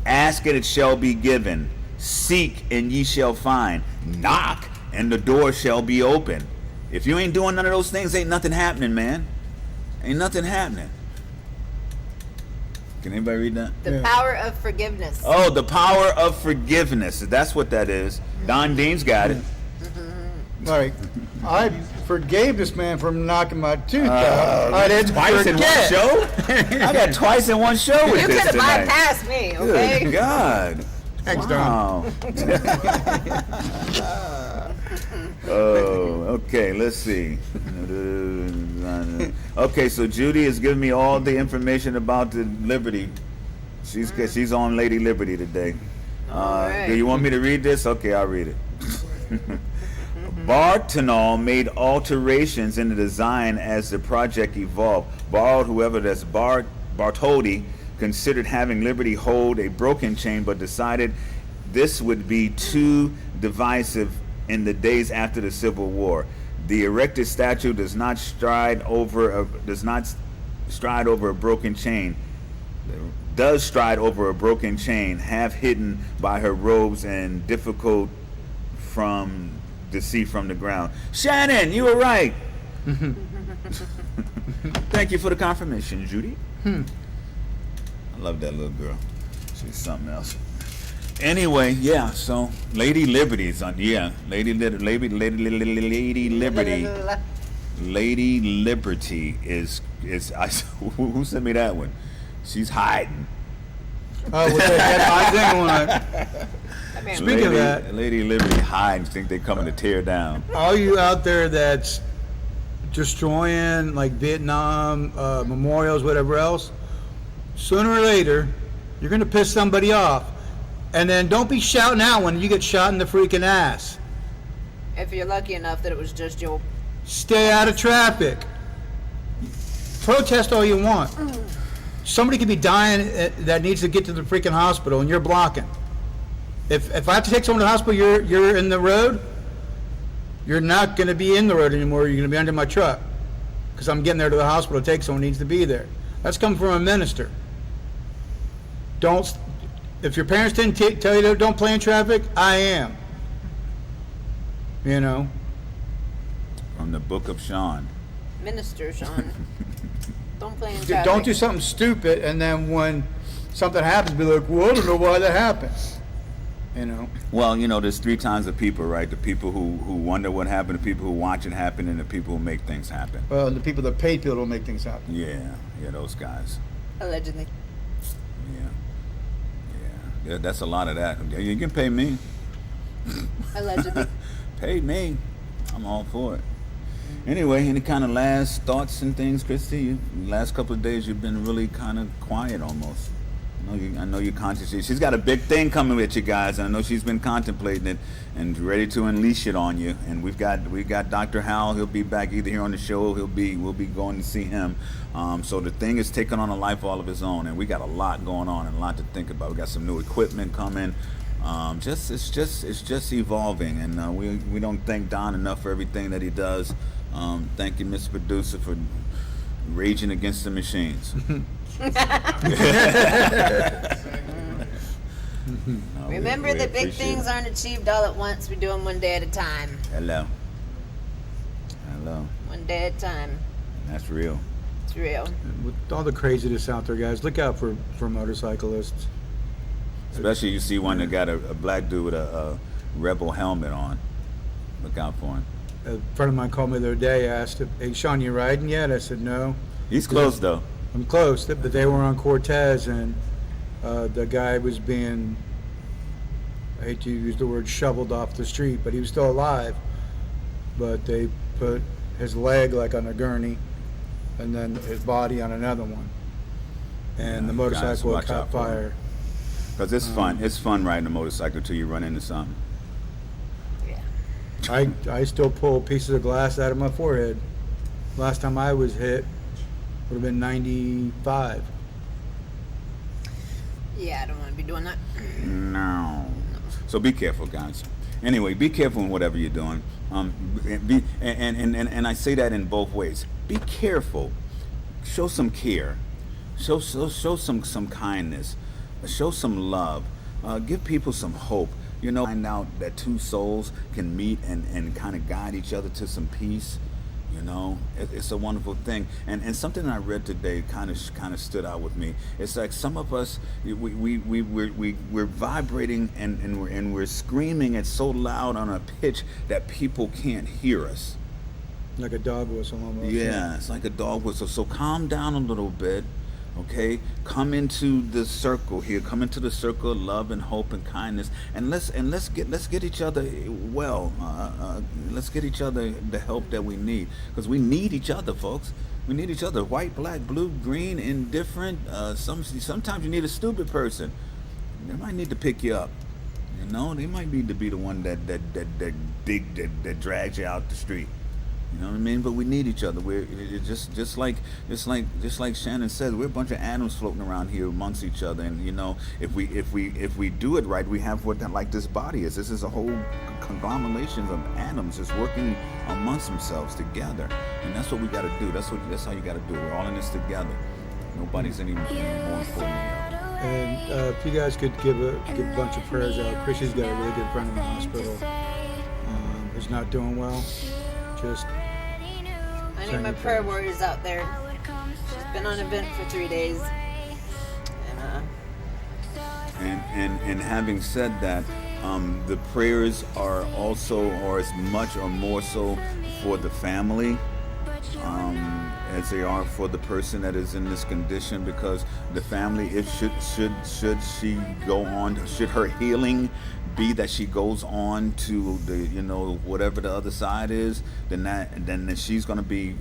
Ask and it shall be given. Seek and ye shall find. Knock and the door shall be open. If you ain't doing none of those things, ain't nothing happening, man. Ain't nothing happening. Can anybody read that? The Yeah. power of forgiveness. Oh, the power of forgiveness. That's what that is. Don Dean's got it. Like, I forgave this man for knocking my tooth out. I didn't Twice in one forget. show? I got twice in one show with You this could have tonight. bypassed me, okay? Good God. Thanks, Wow. Oh, okay, let's see. Okay, so Judy is giving me all the information about the Liberty. She's on Lady Liberty today. All right. Do you want me to read this? Okay, I'll read it. Bartonol made alterations in the design as the project evolved. Bartholdi considered having Liberty hold a broken chain, but decided this would be too divisive in the days after the Civil War. The erected statue does not stride over a broken chain. Does stride over a broken chain, half hidden by her robes and difficult to see from the ground. Shannon, you were right. Thank you for the confirmation, Judy. I love that little girl. She's something else. Anyway, yeah. So Lady Liberty's on. Yeah, Lady Liberty. Lady Liberty is. Who sent me that one? She's hiding. Oh, with that thing on it. I mean, Speaking of that- Lady Liberty hiding. Think they're coming to tear down. All you out there that's destroying like Vietnam memorials, whatever else, sooner or later, you're going to piss somebody off. And then don't be shouting out when you get shot in the freaking ass. if you're lucky enough that it was just your. Stay out of traffic. Protest all you want. Somebody could be dying that needs to get to the freaking hospital, and you're blocking. If I have to take someone to the hospital, you're in the road. You're not going to be in the road anymore. You're going to be under my truck because I'm getting there to the hospital to take someone who needs to be there. That's coming from a minister. Don't. If your parents didn't tell you to don't play in traffic, I am. You know. From the book of Sean. Minister Sean. Don't play in traffic. Don't do something stupid, and then when something happens, be like, well, I don't know why that happened. You know. Well, you know, there's three kinds of people, right? The people who wonder what happened, the people who watch it happen, and the people who make things happen. Well, the people that pay people to make things happen. Yeah, those guys. Allegedly. Yeah, that's a lot of that. You can pay me. Allegedly. Pay me. I'm all for it. Anyway, any kind of last thoughts and things, Christy? Last couple of days you've been really kind of quiet almost. I know you're conscious. She's got a big thing coming with you guys, and I know she's been contemplating it and ready to unleash it on you. And we've got Dr. Hal. He'll be back either here on the show. We'll be going to see him. So the thing is taking on a life all of its own, and we got a lot going on and a lot to think about. We got some new equipment coming. It's just evolving, and we don't thank Don enough for everything that he does. Thank you, Mr. Producer, for raging against the machines. Remember, we the big appreciate things it. aren't achieved all at once. We do them one day at a time. Hello. One day at a time. That's real. It's real. With all the craziness out there, guys, look out for motorcyclists. Especially you see one that got a black dude with a rebel helmet on. Look out for him. A friend of mine called me the other day, asked, "Hey, Sean, you riding yet?" I said, "No." He's close though. I'm close, but they were on Cortez, and the guy was being, I hate to use the word shoveled off the street, but he was still alive. But they put his leg like on a gurney, and then his body on another one. And the Guys, motorcycle watch caught out for him. fire. Because it's fun. It's fun riding a motorcycle till you run into something. Yeah. I still pull pieces of glass out of my forehead. Last time I was hit would have been 95. Yeah, I don't want to be doing that. No. So be careful, guys. Anyway, be careful in whatever you're doing. And I say that in both ways. Be careful. Show some care. Show some kindness. Show some love. Give people some hope. You know, find out that two souls can meet and kind of guide each other to some peace. You know, it's a wonderful thing. And something I read today kind of stood out with me. It's like some of us we're vibrating and we're screaming it so loud on a pitch that people can't hear us. Like a dog whistle almost. Yeah, it's like a dog whistle. So calm down a little bit. Okay, come into the circle here. Come into the circle of love and hope and kindness, and let's get each other well. Let's get each other the help that we need, because we need each other, folks. We need each other. White, black, blue, green, indifferent. Sometimes you need a stupid person. They might need to pick you up. You know, they might need to be the one that drags you out the street. You know what I mean? But we need each other. We're just like Shannon says, we're a bunch of atoms floating around here amongst each other. And you know, if we do it right, we have what like this body is. This is a whole conglomeration of atoms just working amongst themselves together. And that's what we got to do. That's how you got to do it. We're all in this together. Nobody's any more important than the other. And if you guys could give a bunch of prayers out. Chrissy's got a really good friend in the hospital who's not doing well. Just I need my prayer warriors out there. She's been on a vent for 3 days. And having said that, the prayers are also, or as much or more so, for the family as they are for the person that is in this condition, because the family, should she go on, should her healing be that she goes on to the, you know, whatever the other side is, then she's going to be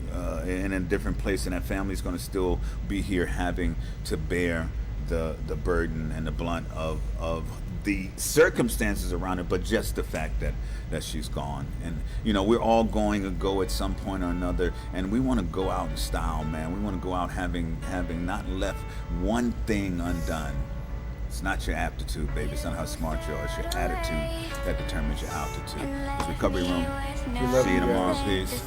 in a different place, and that family's going to still be here having to bear the burden and the blunt of the circumstances around it, but just the fact that she's gone. And you know, we're all going to go at some point or another, and we want to go out in style, man. We want to go out having not left one thing undone. It's not your aptitude, baby. It's not how smart you are. It's your attitude that determines your altitude. It's Recovery Room. See you tomorrow. Peace.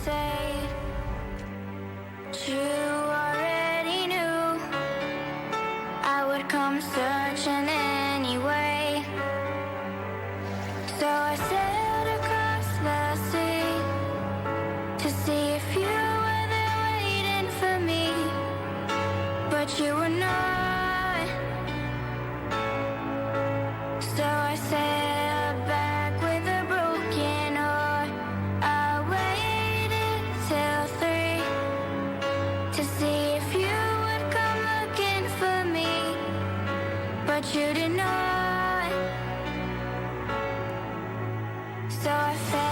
You already knew I would come searching anyway. So I sailed across the sea to see if you were there waiting for me. But you were not. So I sailed back with a broken heart. I waited till 3 to see if you would come looking for me. But you did not. So I fell